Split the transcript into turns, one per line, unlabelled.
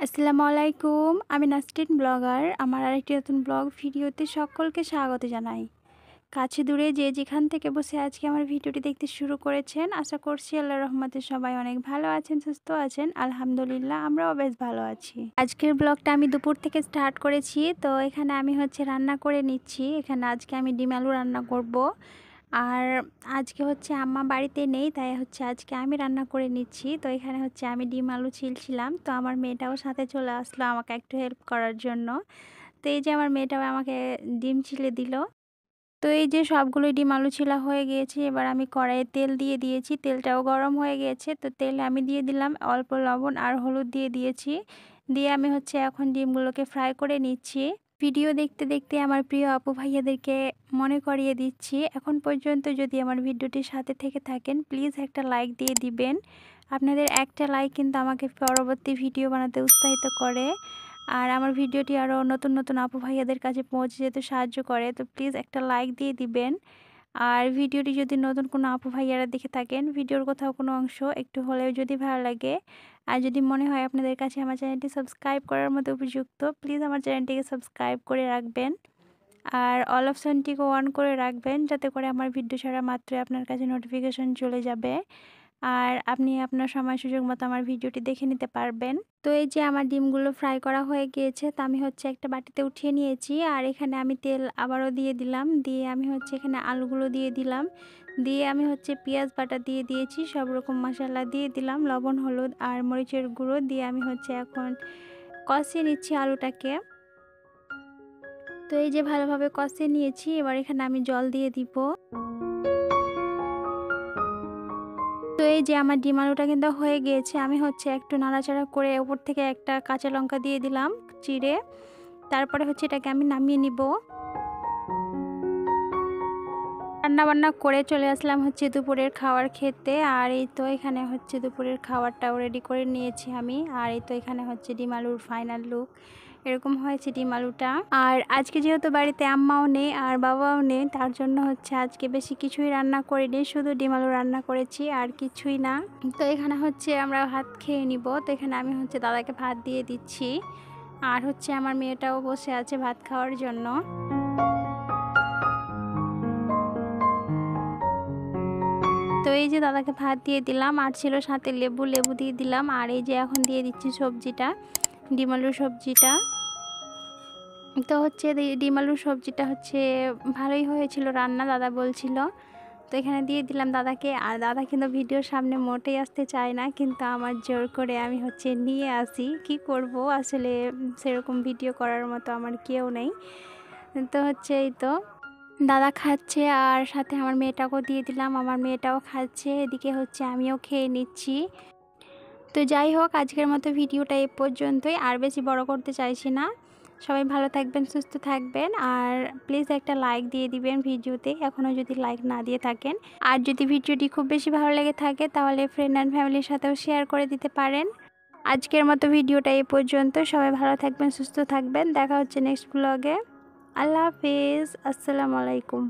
আসসালামু আলাইকুম। আমি নাসরিন ব্লগার। আমার আরেকটি নতুন ব্লগ ভিডিওতে সকলকে স্বাগত জানাই। কাছে দূরে যে যেখান থেকে বসে আজকে আমার ভিডিওটি দেখতে শুরু করেছেন, আশা করছি আল্লাহর রহমতে সবাই অনেক ভালো আছেন, সুস্থ আছেন। আলহামদুলিল্লাহ আমরাও বেশ ভালো আছি। আজকের ব্লগটা আমি দুপুর থেকে স্টার্ট করেছি। তো এখানে আমি রান্না করে নিচ্ছি। এখানে আজকে আমি ডিম আলু রান্না করব। আর আজকে আম্মা বাড়িতে নেই, তাই আজকে আমি রান্না করে নিচ্ছি। তো এখানে আমি ডিম আলু ছিলছিলাম। তো আমার মেয়েটাও সাথে চলে আসলো আমাকে একটু হেল্প করার জন্য। তো এই যে আমার মেয়েটাও আমাকে ডিম ছিলে দিল। তো এই যে সবগুলোই ডিম আলু ছিলা হয়ে গিয়েছে। এবার আমি কড়াইয়ে তেল দিয়ে দিয়েছি, তেলটাও গরম হয়ে গিয়েছে। তো তেলে আমি দিয়ে দিলাম অল্প লবণ আর হলুদ দিয়ে দিয়েছি। দিয়ে আমি এখন ডিমগুলোকে ফ্রাই করে নিচ্ছি। ভিডিও দেখতে দেখতে আমার প্রিয় আপু ভাইয়াদেরকে মনে করিয়ে দিচ্ছি, এখন পর্যন্ত যদি আমার ভিডিওটির সাথে থেকে থাকেন প্লিজ একটা লাইক দিয়ে দিবেন। আপনাদের একটা লাইক কিন্তু আমাকে পরবর্তী ভিডিও বানাতে উৎসাহিত করে, আর আমার ভিডিওটি আরও নতুন নতুন আপু ভাইয়াদের কাছে পৌঁছে যেতে সাহায্য করে। তো প্লিজ একটা লাইক দিয়ে দিবেন। আর ভিডিওটি যদি নতুন কোনো আপু ভাইয়ারা দেখে থাকেন, ভিডিওর কোথাও কোনো অংশ একটু হলেও যদি ভালো লাগে আর যদি মনে হয় আপনাদের কাছে আমার চ্যানেলটি সাবস্ক্রাইব করার মতো উপযুক্ত, প্লিজ আমার চ্যানেলটিকে সাবস্ক্রাইব করে রাখবেন। আর অল অপশনটিকে অন করে রাখবেন, যাতে করে আমার ভিডিও ছাড়া মাত্রই আপনার কাছে নোটিফিকেশন চলে যাবে আর আপনি আপনার সময় সুযোগ মতো আমার ভিডিওটি দেখে নিতে পারবেন। তো এই যে আমার ডিমগুলো ফ্রাই করা হয়ে গিয়েছে, তো আমি একটা বাটিতে উঠিয়ে নিয়েছি। আর এখানে আমি তেল আবারও দিয়ে দিলাম, দিয়ে আমি এখানে আলুগুলো দিয়ে দিলাম, দিয়ে আমি পেঁয়াজ বাটা দিয়ে দিয়েছি, সব রকম মশলা দিয়ে দিলাম, লবণ হলুদ আর মরিচের গুঁড়ো দিয়ে আমি এখন কষিয়ে নিচ্ছি আলুটাকে। তো এই যে ভালোভাবে কষিয়ে নিয়েছি, এবার এখানে আমি জল দিয়ে দিব। তো এই যে আমার ডিম আলুটা কিন্তু হয়ে গিয়েছে। আমি একটু নাড়াচাড়া করে উপর থেকে একটা কাঁচা লঙ্কা দিয়ে দিলাম চিড়ে। তারপরে এটাকে আমি নামিয়ে নিব। রান্না বান্না করে চলে আসলাম দুপুরের খাবার খেতে। আর এই তো এখানে দুপুরের খাবারটাও রেডি করে নিয়েছি আমি। আর এই তো এখানে ডিম আলুর ফাইনাল লুক এরকম হয়েছে ডিম আলুটা। আর আজকে যেহেতু বাড়িতে আম্মাও নেই আর বাবাও নেই, তার জন্য আজকে বেশি কিছুই রান্না করিনি, শুধু ডিম আলু রান্না করেছি আর কিছুই না। তো এখানে আমরা ভাত খেয়ে নিব। তো এখানে আমি দাদাকে ভাত দিয়ে দিচ্ছি, আর আমার মেয়েটাও বসে আছে ভাত খাওয়ার জন্য। তো এই যে দাদাকে ভাত দিয়ে দিলাম, আর ছিল সাথে লেবু দিয়ে দিলাম। আর এই যে এখন দিয়ে দিচ্ছি সবজিটা, ডিম আলুর সবজিটা। তো ডিম আলুর সবজিটা ভালোই হয়েছিল রান্না, দাদা বলছিল। তো এখানে দিয়ে দিলাম দাদাকে। আর দাদা কিন্তু ভিডিওর সামনে মোটেই আসতে চায় না, কিন্তু আমার জোর করে আমি নিয়ে আসি। কি করব, আসলে সেরকম ভিডিও করার মতো আমার কেউ নেই। তো এই তো দাদা খাচ্ছে, আর সাথে আমার মেয়েটাকেও দিয়ে দিলাম, আমার মেয়েটাও খাচ্ছে। এদিকে আমিও খেয়ে নিচ্ছি। তো যাই হোক, আজকের মতো ভিডিওটা এ পর্যন্তই, আর বেশি বড় করতে চাইছি না। সবাই ভালো থাকবেন, সুস্থ থাকবেন, আর প্লিজ একটা লাইক দিয়ে দিবেন ভিডিওতে এখনও যদি লাইক না দিয়ে থাকেন। আর যদি ভিডিওটি খুব বেশি ভালো লেগে থাকে তাহলে ফ্রেন্ড অ্যান্ড ফ্যামিলির সাথেও শেয়ার করে দিতে পারেন। আজকের মতো ভিডিওটা এ পর্যন্ত, সবাই ভালো থাকবেন, সুস্থ থাকবেন। দেখা হচ্ছে নেক্সট ব্লগে। আল্লাহ হাফিজ, আসসালামু আলাইকুম।